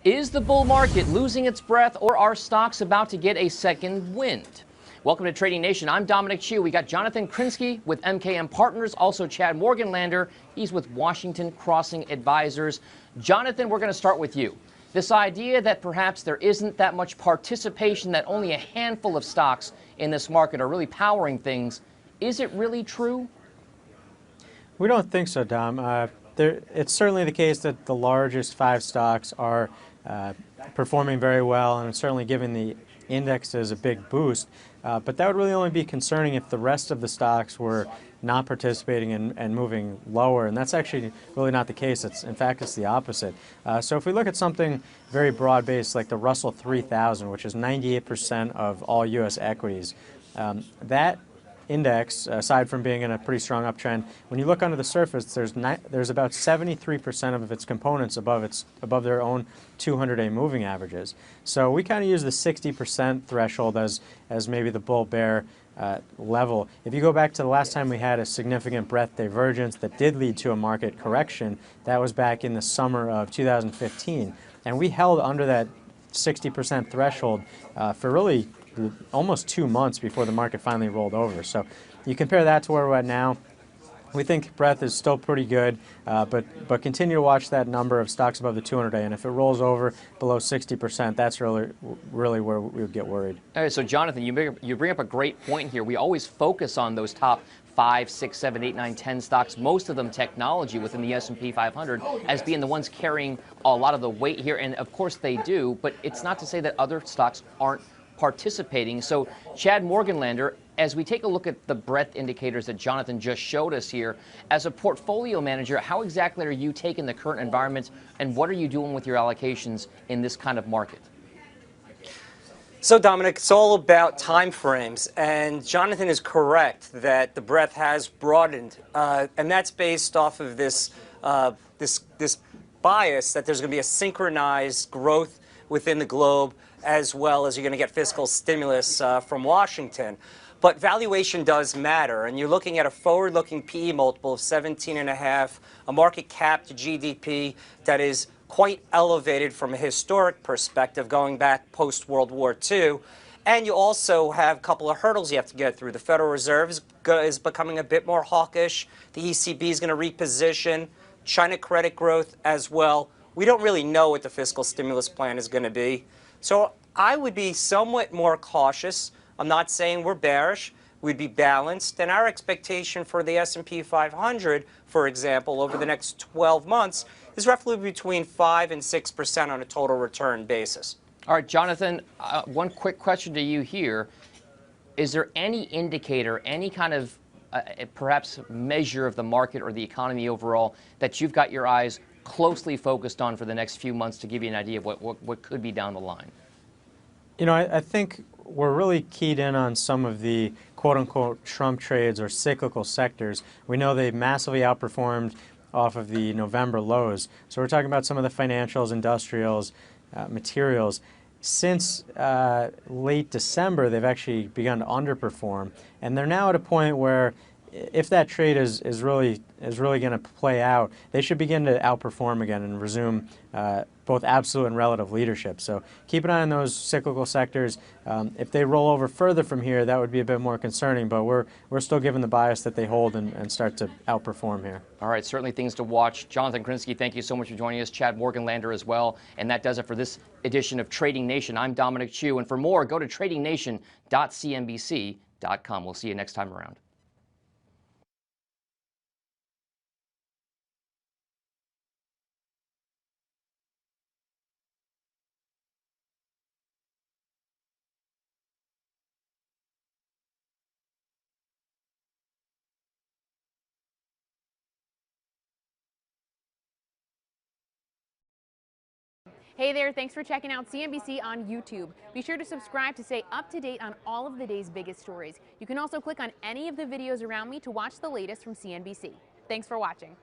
Is the bull market losing its breath, or are stocks about to get a second wind? Welcome to Trading Nation. I'm Dominic Chu. We got Jonathan Krinsky with MKM Partners, also Chad Morganlander. He's with Washington Crossing Advisors. Jonathan, we're going to start with you. This idea that perhaps there isn't that much participation, that only a handful of stocks in this market are really powering things, is it really true? We don't think so, Dom. It's certainly the case that the largest 5 stocks are performing very well and certainly giving the indexes a big boost. But that would really only be concerning if the rest of the stocks were not participating and moving lower. And that's actually really not the case. In fact, it's the opposite. So if we look at something very broad-based like the Russell 3000, which is 98% of all U.S. equities, that index, aside from being in a pretty strong uptrend, when you look under the surface, there's about 73% of its components above their own 200-day moving averages. So we kind of use the 60% threshold as maybe the bull-bear level. If you go back to the last time we had a significant breadth divergence that did lead to a market correction, that was back in the summer of 2015, and we held under that 60% threshold for really almost 2 months before the market finally rolled over. So you compare that to where we're at now, we think breadth is still pretty good, but continue to watch that number of stocks above the 200-day, and if it rolls over below 60%, that's really where we would get worried. All right, so Jonathan, you bring up a great point here. We always focus on those top 5, 6, 7, 8, 9, 10 stocks, most of them technology within the S&P 500, as being the ones carrying a lot of the weight here, and of course they do, but it's not to say that other stocks aren't participating. So, Chad Morganlander, as we take a look at the breadth indicators that Jonathan just showed us here, as a portfolio manager, how exactly are you taking the current environment, and what are you doing with your allocations in this kind of market? So, Dominic, it's all about time frames, and Jonathan is correct that the breadth has broadened, and that's based off of this bias that there's going to be a synchronized growth within the globe, as well as you're going to get fiscal stimulus from Washington. But valuation does matter, and you're looking at a forward-looking PE multiple of 17.5, a market cap to GDP that is quite elevated from a historic perspective going back post-World War II. And you also have a couple of hurdles you have to get through. The Federal Reserve is becoming a bit more hawkish. The ECB is going to reposition. China credit growth as well. We don't really know what the fiscal stimulus plan is going to be. So I would be somewhat more cautious. I'm not saying we're bearish. We'd be balanced. And our expectation for the S&P 500, for example, over the next 12 months is roughly between 5 and 6% on a total return basis. All right, Jonathan, one quick question to you here. Is there any indicator, any kind of perhaps measure of the market or the economy overall that you've got your eyes closely focused on for the next few months to give you an idea of what could be down the line? You know, I think we're really keyed in on some of the quote-unquote Trump trades or cyclical sectors. We know they massively outperformed off of the November lows. So we're talking about some of the financials, industrials, materials. Since late December, they've actually begun to underperform, and they're now at a point where if that trade is really going to play out, they should begin to outperform again and resume both absolute and relative leadership. So keep an eye on those cyclical sectors. If they roll over further from here, that would be a bit more concerning, but we're still given the bias that they hold and start to outperform here. All right, certainly things to watch. Jonathan Krinsky, thank you so much for joining us. Chad Morganlander as well. And that does it for this edition of Trading Nation. I'm Dominic Chu, and for more, go to tradingnation.cnbc.com. We'll see you next time around. Hey there, thanks for checking out CNBC on YouTube. Be sure to subscribe to stay up to date on all of the day's biggest stories. You can also click on any of the videos around me to watch the latest from CNBC. Thanks for watching.